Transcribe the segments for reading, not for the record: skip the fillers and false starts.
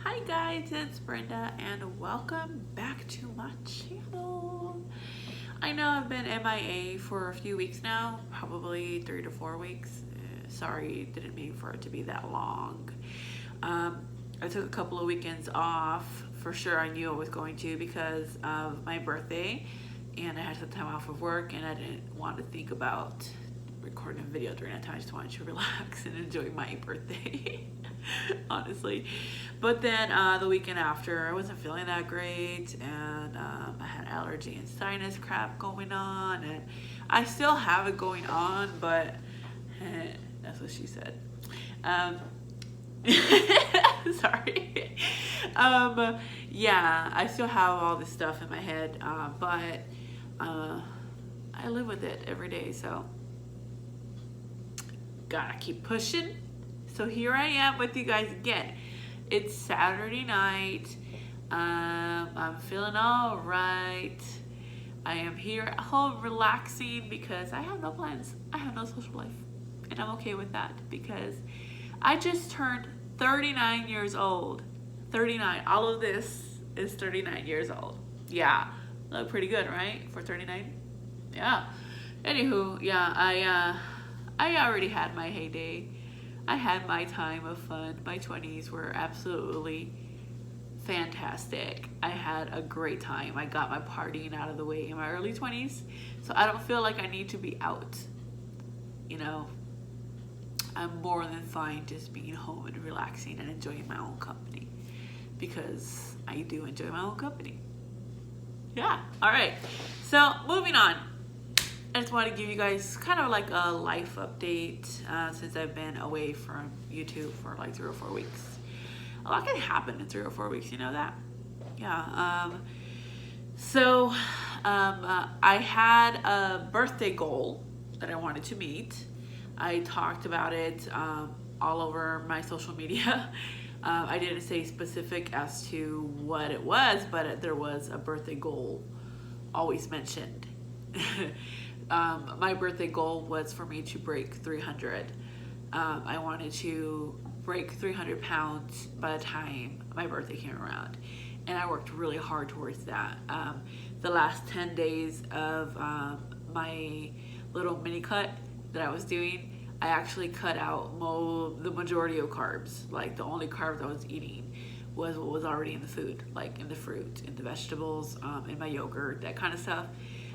Hi guys, it's Brenda and welcome back to my channel. I know I've been MIA for a few weeks now, probably 3 to 4 weeks. Sorry, didn't mean for it to be that long. I took a couple of weekends off. For sure I knew I was going to because of my birthday, and I had some time off of work and I didn't want to think about recording a video during that time. I just wanted to relax and enjoy my birthday. Honestly. But then the weekend after, I wasn't feeling that great, and I had allergy and sinus crap going on, and I still have it going on, but that's what she said. Sorry. Yeah, I still have all this stuff in my head, but I live with it every day, so gotta keep pushing. So here I am with you guys again. It's Saturday night. I'm feeling all right. I am here at home relaxing because I have no plans. I have no social life. And I'm okay with that because I just turned 39 years old. 39. All of this is 39 years old. Yeah. Look pretty good, right? For 39? Yeah. Anywho, yeah, I already had my heyday. I had my time of fun. My 20s were absolutely fantastic. I had a great time. I got my partying out of the way in my early 20s, so I don't feel like I need to be out. You know, I'm more than fine just being home and relaxing and enjoying my own company because I do enjoy my own company. Yeah, all right. So moving on. I just want to give you guys kind of like a life update since I've been away from YouTube for like 3 or 4 weeks. A lot can happen in 3 or 4 weeks, you know that? Yeah. I had a birthday goal that I wanted to meet. I talked about it all over my social media. I didn't say specific as to what it was, but there was a birthday goal always mentioned. My birthday goal was for me to break 300. I wanted to break 300 pounds by the time my birthday came around, and I worked really hard towards that. The last 10 days of my little mini cut that I was doing, I actually cut out the majority of carbs. Like the only carbs I was eating was what was already in the food, like in the fruit, in the vegetables, in my yogurt, that kind of stuff.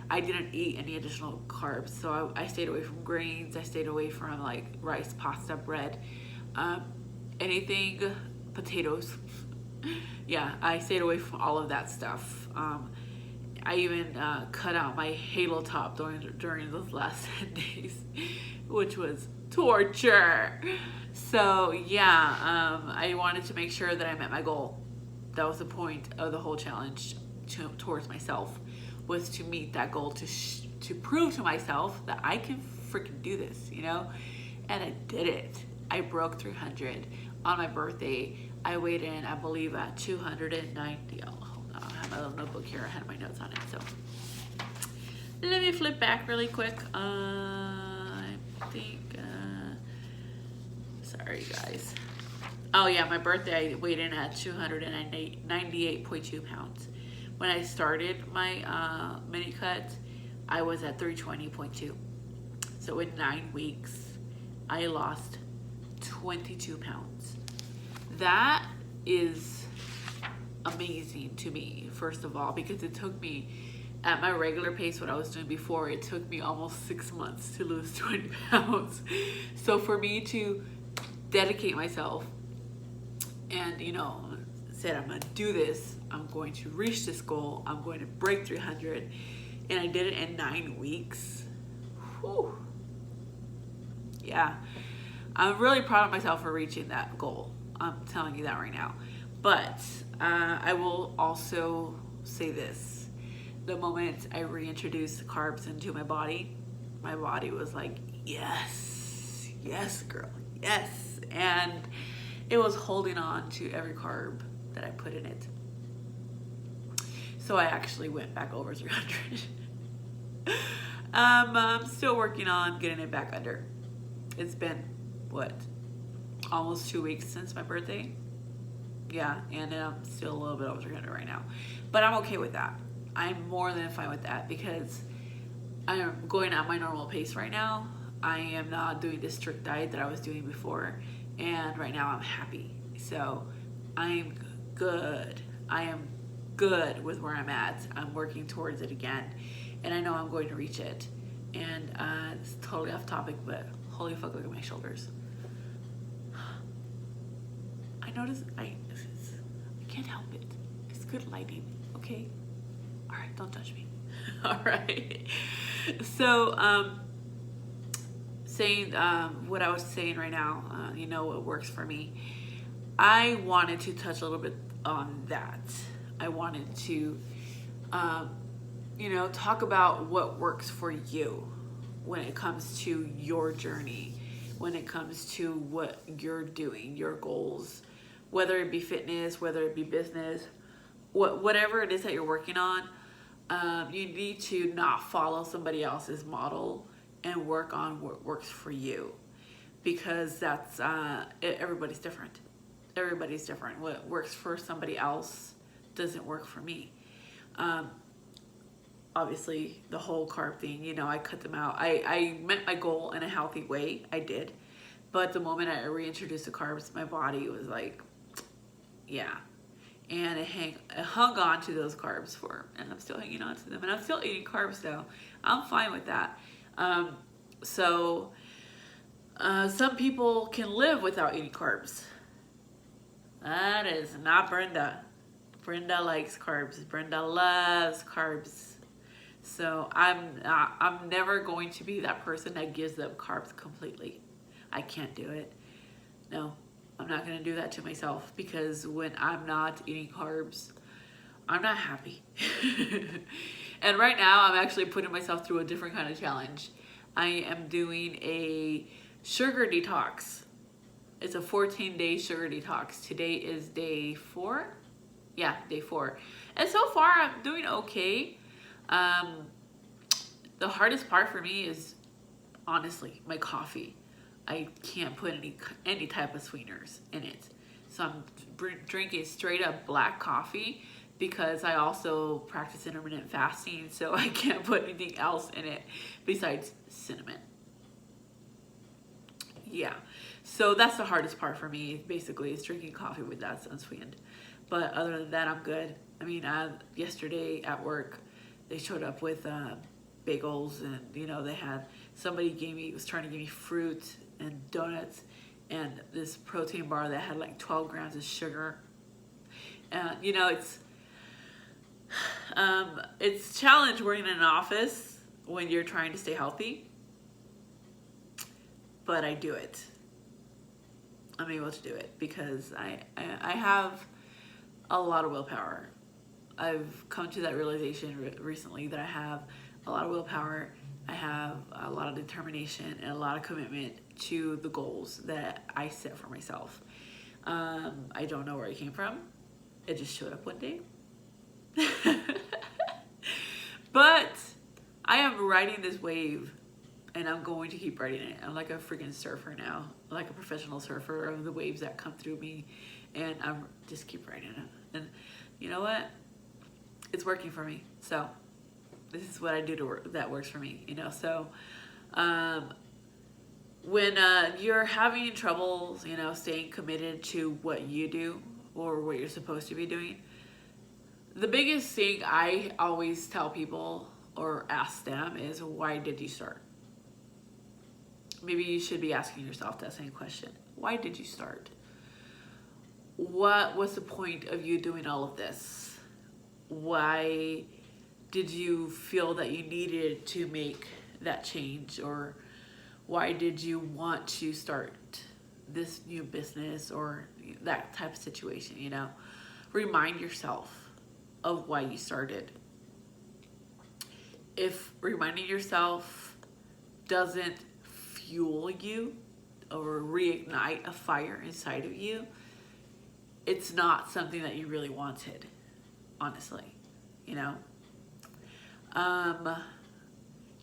I didn't eat any additional carbs, so I stayed away from grains. I stayed away from like rice, pasta, bread, anything, potatoes. Yeah, I stayed away from all of that stuff. I even cut out my halo top during those last 10 days, which was torture. So yeah, I wanted to make sure that I met my goal. That was the point of the whole challenge towards myself, was to meet that goal, to prove to myself that I can freaking do this, you know? And I did it. I broke 300 on my birthday. I weighed in, I believe, at 290. Oh, hold on, I have my little notebook here. I had my notes on it, so let me flip back really quick. I think, sorry guys. Oh yeah, my birthday, I weighed in at 298.2 pounds. When I started my mini cut, I was at 320.2. So in 9 weeks, I lost 22 pounds. That is amazing to me, first of all, because it took me, at my regular pace, what I was doing before, it took me almost 6 months to lose 20 pounds. So for me to dedicate myself and, you know, said I'm gonna do this, I'm going to reach this goal, I'm going to break 300, and I did it in 9 weeks. Whew. Yeah, I'm really proud of myself for reaching that goal. I'm telling you that right now. But I will also say this: the moment I reintroduced carbs into my body was like, yes, yes, girl, yes, and it was holding on to every carb that I put in it. So I actually went back over 300. I'm still working on getting it back under. It's been, what, almost 2 weeks since my birthday. Yeah, and I'm still a little bit over 300 right now. But I'm okay with that. I'm more than fine with that because I am going at my normal pace right now. I am not doing the strict diet that I was doing before. And right now I'm happy. So I'm good. I am good with where I'm at. I'm working towards it again. And I know I'm going to reach it. And it's totally off topic, but holy fuck, look at my shoulders. I notice I can't help it. It's good lighting, okay? All right, don't judge me. All right. So, saying what I was saying right now, you know what works for me. I wanted to touch a little bit on that. I wanted to, you know, talk about what works for you when it comes to your journey, when it comes to what you're doing, your goals, whether it be fitness, whether it be business, whatever it is that you're working on. You need to not follow somebody else's model and work on what works for you, because that's everybody's different. Everybody's different. What works for somebody else doesn't work for me. Obviously, the whole carb thing, you know, I cut them out. I met my goal in a healthy way. I did. But the moment I reintroduced the carbs, my body was like, yeah. And it hung on to those carbs and I'm still hanging on to them. And I'm still eating carbs though. I'm fine with that. Some people can live without eating carbs. That is not Brenda. Brenda likes carbs. Brenda loves carbs. So I'm never going to be that person that gives up carbs completely. I can't do it. No, I'm not going to do that to myself, because when I'm not eating carbs, I'm not happy. And right now I'm actually putting myself through a different kind of challenge. I am doing a sugar detox. It's a 14-day sugar detox. Today is day 4. Yeah, day 4. And so far I'm doing okay. The hardest part for me is honestly my coffee. I can't put any type of sweeteners in it. So I'm drinking straight up black coffee, because I also practice intermittent fasting, so I can't put anything else in it besides cinnamon. Yeah, so that's the hardest part for me, basically, is drinking coffee with that's unsweetened. But other than that, I'm good. I mean, yesterday at work, they showed up with bagels, and you know, they had somebody was trying to give me fruit and donuts and this protein bar that had like 12 grams of sugar. And you know, it's challenge working in an office when you're trying to stay healthy, but I do it. I'm able to do it because I have a lot of willpower. I've come to that realization recently that I have a lot of willpower. I have a lot of determination and a lot of commitment to the goals that I set for myself. I don't know where it came from. It just showed up one day. But I am riding this wave, and I'm going to keep riding it. I'm like a freaking surfer now, like a professional surfer of the waves that come through me, and I'm just keep riding it. And you know what? It's working for me. So this is what I do to work that works for me, you know. So when you're having trouble, you know, staying committed to what you do or what you're supposed to be doing, the biggest thing I always tell people or ask them is, why did you start? Maybe you should be asking yourself that same question. Why did you start? What was the point of you doing all of this? Why did you feel that you needed to make that change? Or why did you want to start this new business or that type of situation, you know? Remind yourself of why you started. If reminding yourself doesn't fuel you or reignite a fire inside of you, it's not something that you really wanted, honestly, you know?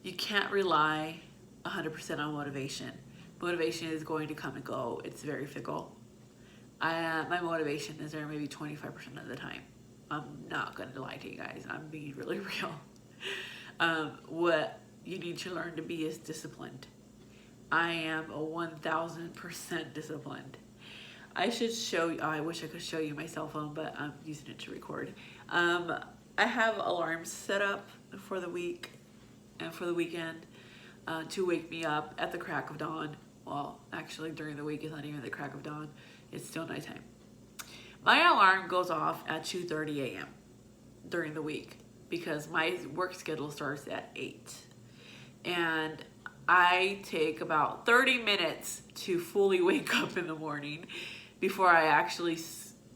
You can't rely 100% on motivation. Motivation is going to come and go. It's very fickle. My motivation is there maybe 25% of the time. I'm not going to lie to you guys. I'm being really real. What you need to learn to be is disciplined. I am a 1000% disciplined. I should show you, I wish I could show you my cell phone, but I'm using it to record. I have alarms set up for the week and for the weekend to wake me up at the crack of dawn. Well, actually during the week it's not even the crack of dawn. It's still nighttime. My alarm goes off at 2:30 a.m. during the week because my work schedule starts at 8. And I take about 30 minutes to fully wake up in the morning before I actually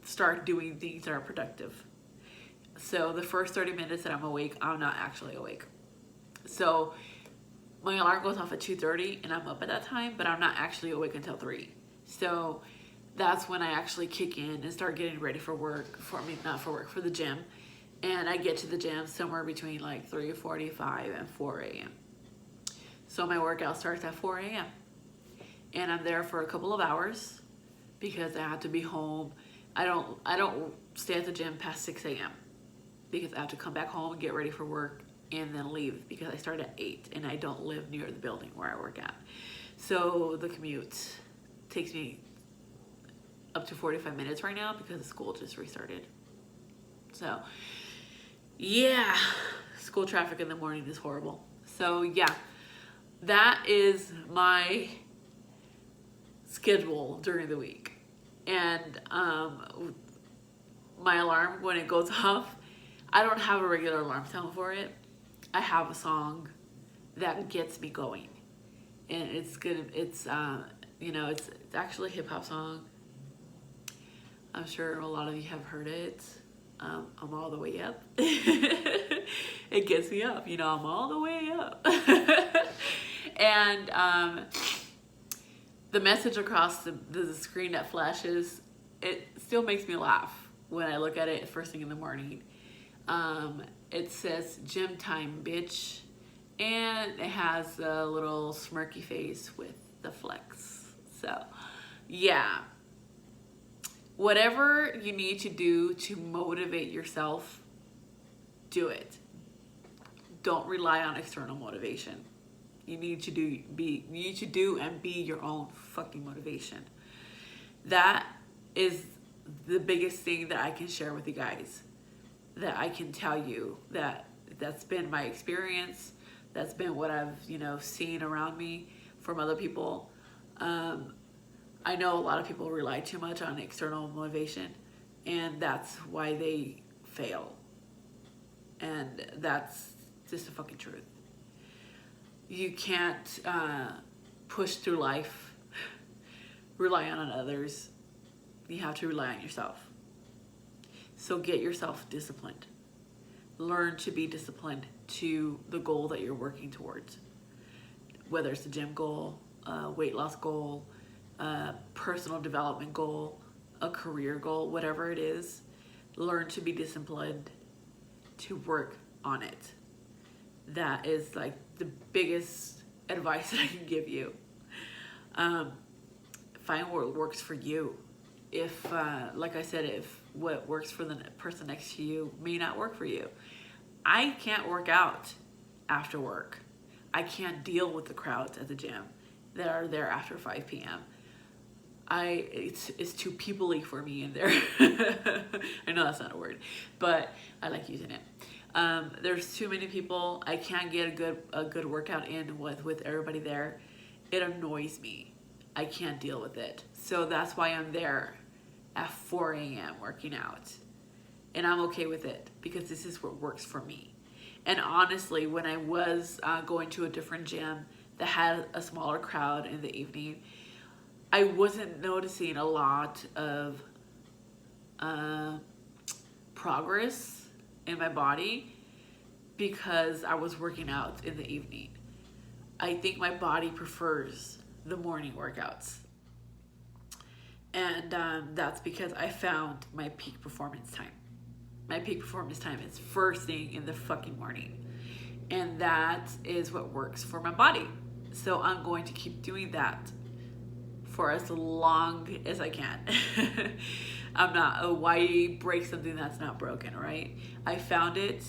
start doing things that are productive. So the first 30 minutes that I'm awake, I'm not actually awake. So my alarm goes off at 2:30 and I'm up at that time, but I'm not actually awake until 3. So that's when I actually kick in and start getting ready for work, for the gym. And I get to the gym somewhere between like 3:45 and 4 a.m. So my workout starts at 4 a.m. and I'm there for a couple of hours because I have to be home. I don't stay at the gym past 6 a.m. because I have to come back home and get ready for work and then leave because I start at 8 and I don't live near the building where I work at. So the commute takes me up to 45 minutes right now because the school just restarted. So yeah, school traffic in the morning is horrible. So yeah, that is my schedule during the week. And my alarm, when it goes off, I don't have a regular alarm sound for it. I have a song that gets me going, and it's good. It's it's actually a hip hop song. I'm sure a lot of you have heard it. I'm all the way up. It gets me up, I'm all the way up. And the message across the screen that flashes, it still makes me laugh when I look at it first thing in the morning. It says gym time, bitch. And it has a little smirky face with the flex. So, yeah. Whatever you need to do to motivate yourself, do it. Don't rely on external motivation. You need to do and be your own fucking motivation. That is the biggest thing that I can share with you guys. That I can tell you that's been my experience. That's been what I've, seen around me from other people. I know a lot of people rely too much on external motivation, and that's why they fail. And that's just the fucking truth. You can't push through life relying on others. You have to rely on yourself. So get yourself disciplined. Learn to be disciplined to the goal that you're working towards. Whether it's a gym goal, a weight loss goal, a personal development goal, a career goal, whatever it is, learn to be disciplined to work on it. That is like the biggest advice that I can give you. Find what works for you. If, like I said, if what works for the person next to you may not work for you. I can't work out after work. I can't deal with the crowds at the gym that are there after 5 p.m. It's too people-y for me in there. I know that's not a word, but I like using it. There's too many people. I can't get a good workout in with everybody there. It annoys me. I can't deal with it. So that's why I'm there at 4 a.m. working out. And I'm okay with it because this is what works for me. And honestly, when I was going to a different gym that had a smaller crowd in the evening, I wasn't noticing a lot of progress in my body because I was working out in the evening. I think my body prefers the morning workouts. And that's because I found my peak performance time. My peak performance time is first thing in the fucking morning. And that is what works for my body. So I'm going to keep doing that for as long as I can. I'm not, why break something that's not broken, right? I found it,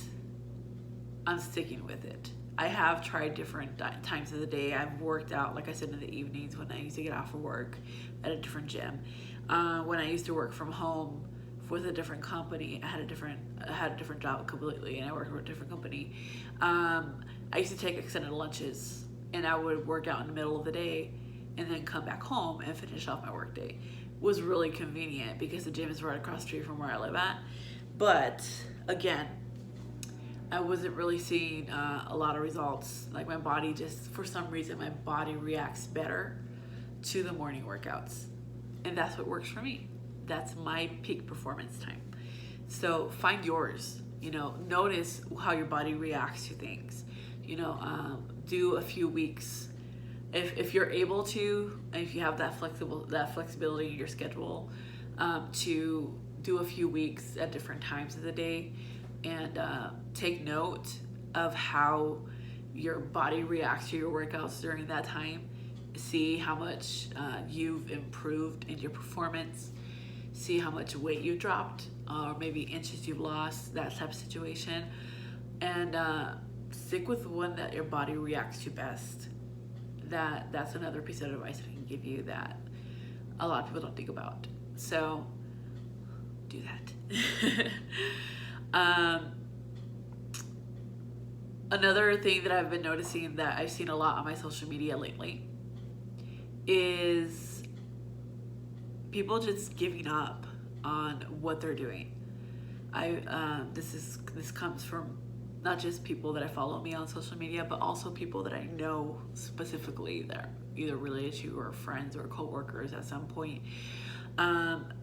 I'm sticking with it. I have tried different times of the day. I've worked out, like I said, in the evenings when I used to get off of work at a different gym. When I used to work from home with a different company, I had a different job completely, and I worked for a different company. I used to take extended lunches, and I would work out in the middle of the day, and then come back home and finish off my work day. It was really convenient because the gym is right across the street from where I live at. But again, I wasn't really seeing a lot of results. Like my body just, for some reason, my body reacts better to the morning workouts. And that's what works for me. That's my peak performance time. So find yours, notice how your body reacts to things. Do a few weeks. If you're able to, and if you have that flexibility in your schedule, to do a few weeks at different times of the day, and take note of how your body reacts to your workouts during that time. See how much you've improved in your performance. See how much weight you dropped, or maybe inches you've lost, that type of situation. And stick with the one that your body reacts to best. That's another piece of advice I can give you that a lot of people don't think about. So do that. Another thing that I've been noticing that I've seen a lot on my social media lately is people just giving up on what they're doing. This comes from not just people that I follow me on social media, but also people that I know specifically that are either related to or friends or co-workers at some point.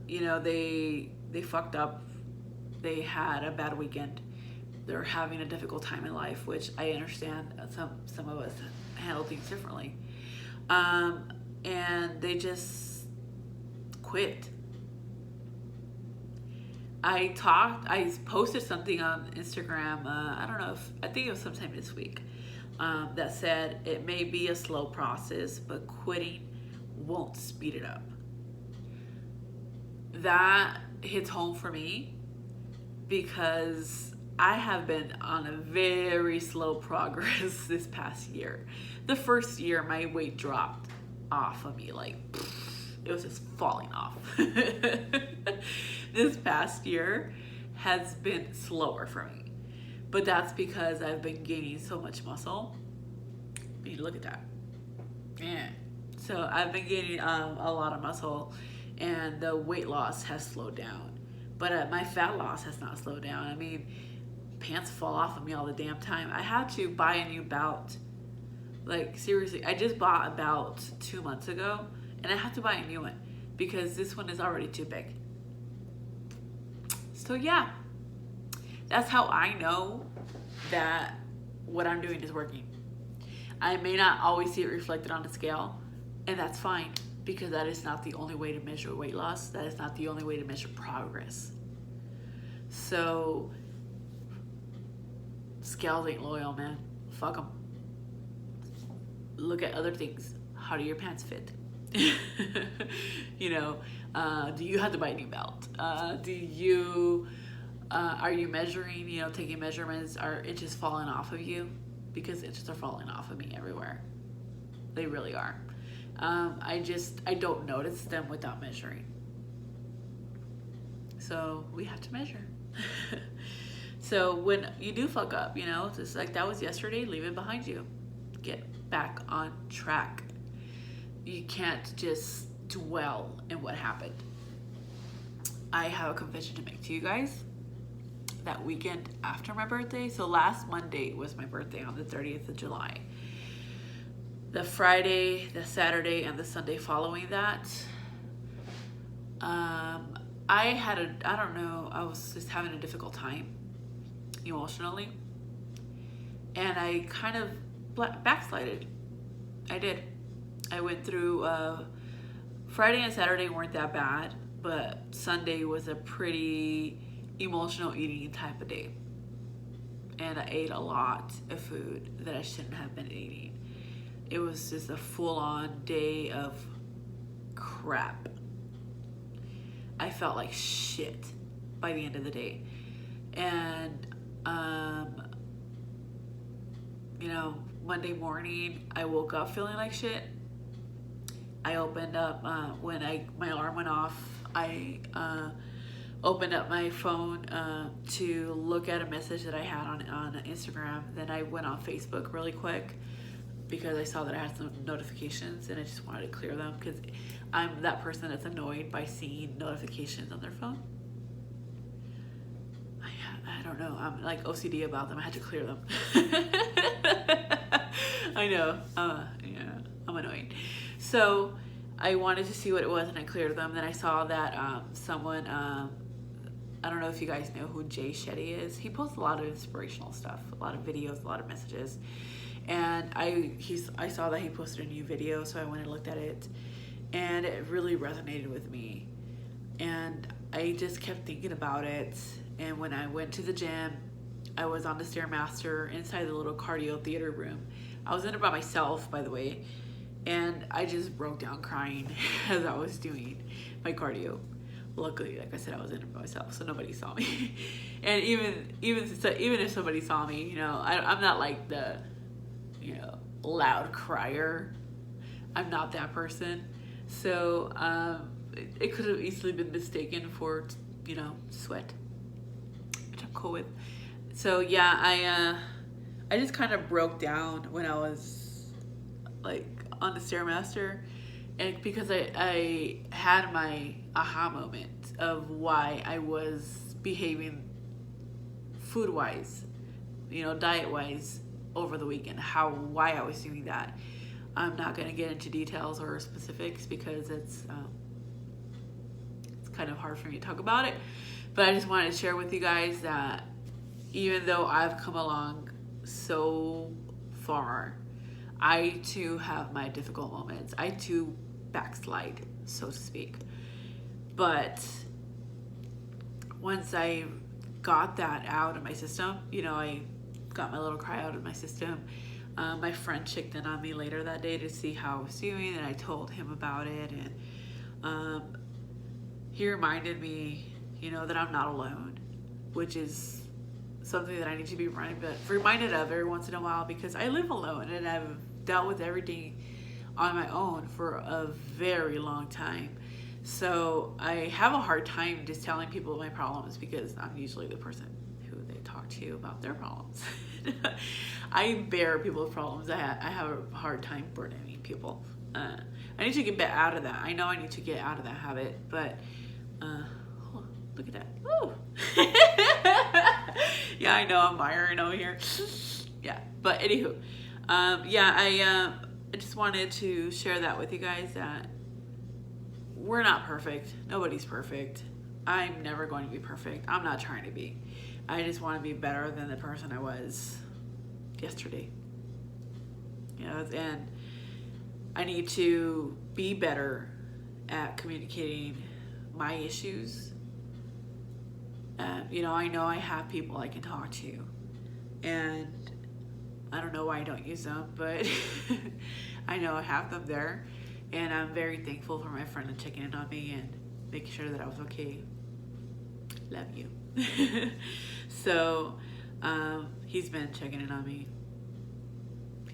They fucked up. They had a bad weekend. They're having a difficult time in life, which I understand. Some of us handle things differently. And they just quit. I posted something on Instagram, I think it was sometime this week, that said it may be a slow process, but quitting won't speed it up. That hits home for me because I have been on a very slow progress this past year. The first year, my weight dropped off of me, it was just falling off. This past year has been slower for me, but that's because I've been gaining so much muscle. I mean, look at that. Yeah. So I've been gaining a lot of muscle, and the weight loss has slowed down, but my fat loss has not slowed down. I mean, pants fall off of me all the damn time. I had to buy a new belt. Seriously, I just bought a belt 2 months ago, and I have to buy a new one because this one is already too big. So yeah, that's how I know that what I'm doing is working. I may not always see it reflected on the scale, and that's fine, because that is not the only way to measure weight loss. That is not the only way to measure progress. So scales ain't loyal, man. Fuck them. Look at other things. How do your pants fit? Do you have to buy a new belt? Are you measuring, taking measurements? Are inches falling off of you? Because inches are falling off of me everywhere. They really are. I don't notice them without measuring. So we have to measure. So when you do fuck up, just like that was yesterday, leave it behind you. Get back on track. You can't just dwell in what happened. I have a confession to make to you guys. That weekend after my birthday, so last Monday was my birthday on the 30th of July. The Friday, the Saturday, and the Sunday following that, I was just having a difficult time emotionally, and I kind of backslided. I did. I went through Friday and Saturday weren't that bad, but Sunday was a pretty emotional eating type of day, and I ate a lot of food that I shouldn't have been eating. It was just a full-on day of crap. I felt like shit by the end of the day. And, you know, Monday morning, I woke up feeling like shit. I opened up, when my alarm went off, I opened up my phone to look at a message that I had on Instagram. Then I went on Facebook really quick because I saw that I had some notifications and I just wanted to clear them because I'm that person that's annoyed by seeing notifications on their phone. I don't know, I'm like OCD about them. I had to clear them. I know, yeah, I'm annoying. So I wanted to see what it was and I cleared them. Then I saw that someone, I don't know if you guys know who Jay Shetty is. He posts a lot of inspirational stuff, a lot of videos, a lot of messages. And I saw that he posted a new video, so I went and looked at it. And it really resonated with me. And I just kept thinking about it. And when I went to the gym, I was on the Stairmaster inside the little cardio theater room. I was in it by myself, by the way. And I just broke down crying as I was doing my cardio. Luckily, like I said, I was in it by myself, so nobody saw me. And even if somebody saw me, you know, I'm not like the, you know, loud crier. I'm not that person. So it could have easily been mistaken for, you know, sweat, which I'm cool with. So yeah, I just kind of broke down when I was like on the Stairmaster, and because I had my aha moment of why I was behaving food-wise, you know, diet-wise over the weekend, why I was doing that. I'm not going to get into details or specifics because it's kind of hard for me to talk about it, but I just wanted to share with you guys that even though I've come along so far, I too have my difficult moments. I too backslide, so to speak. But once I got that out of my system, you know, I got my little cry out of my system. My friend checked in on me later that day to see how I was doing, and I told him about it, and he reminded me, you know, that I'm not alone, which is something that I need to be reminded of every once in a while, because I live alone and I've dealt with everything on my own for a very long time. So I have a hard time just telling people my problems because I'm usually the person who they talk to about their problems. I bear people's problems. I have a hard time burdening people. I need to get out of that. I know I need to get out of that habit, but look at that. Woo! Yeah, I know I'm miring over here. Yeah, but anywho, yeah, I just wanted to share that with you guys, that we're not perfect. Nobody's perfect. I'm never going to be perfect. I'm not trying to be. I just want to be better than the person I was yesterday. You know, and I need to be better at communicating my issues. You know I have people I can talk to, and I don't know why I don't use them, but I know I have them there, and I'm very thankful for my friend and checking in on me and making sure that I was okay. Love you. So he's been checking in on me.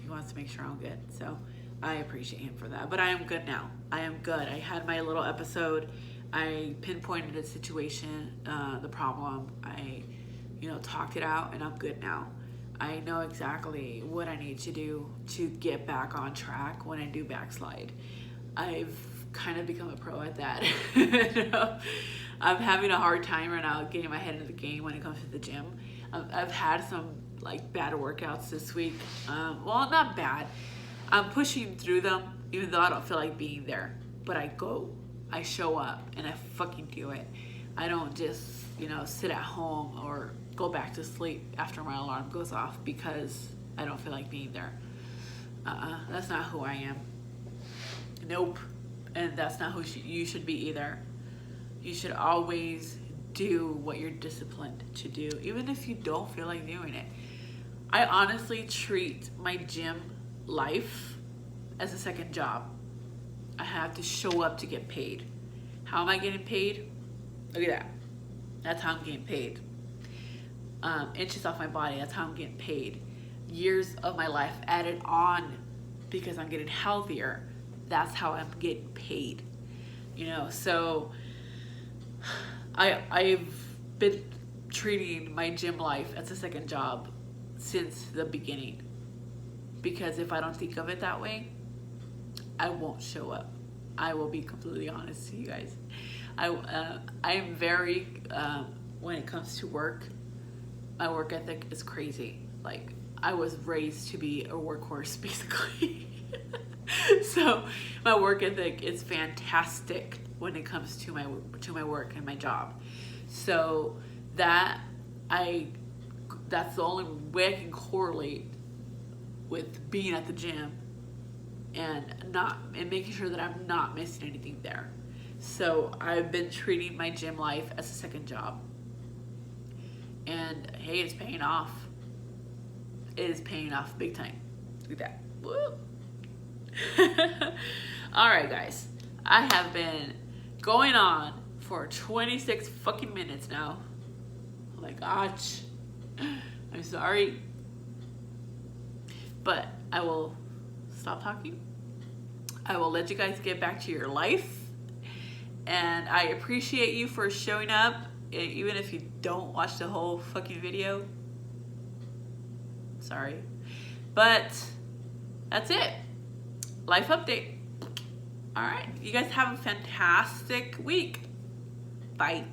He wants to make sure I'm good, so I appreciate him for that. But I am good now. I am good. I had my little episode. I pinpointed the situation, the problem. I, you know, talked it out, and I'm good now. I know exactly what I need to do to get back on track when I do backslide. I've kind of become a pro at that. You know, I'm having a hard time right now getting my head into the game when it comes to the gym. I've had some like bad workouts this week. Well, not bad. I'm pushing through them even though I don't feel like being there. But I go. I show up and I fucking do it. I don't just, you know, sit at home or go back to sleep after my alarm goes off because I don't feel like being there. That's not who I am. Nope. And that's not who you should be either. You should always do what you're disciplined to do, even if you don't feel like doing it. I honestly treat my gym life as a second job. I have to show up to get paid. How am I getting paid? Look at that. That's how I'm getting paid. Inches off my body, that's how I'm getting paid. Years of my life added on because I'm getting healthier, that's how I'm getting paid. You know, so I've been treating my gym life as a second job since the beginning. Because if I don't think of it that way, I won't show up. I will be completely honest to you guys. I am very, when it comes to work, my work ethic is crazy. Like, I was raised to be a workhorse, basically. So my work ethic is fantastic when it comes to my work and my job. So that's the only way I can correlate with being at the gym and making sure that I'm not missing anything there. So I've been treating my gym life as a second job. And hey, it's paying off. It is paying off big time. Look at that. Woo. All right, guys. I have been going on for 26 fucking minutes now. Oh my gosh. I'm sorry. But I will stop talking. I will let you guys get back to your life. And I appreciate you for showing up, even if you don't watch the whole fucking video. Sorry. But that's it. Life update. All right. You guys have a fantastic week. Bye.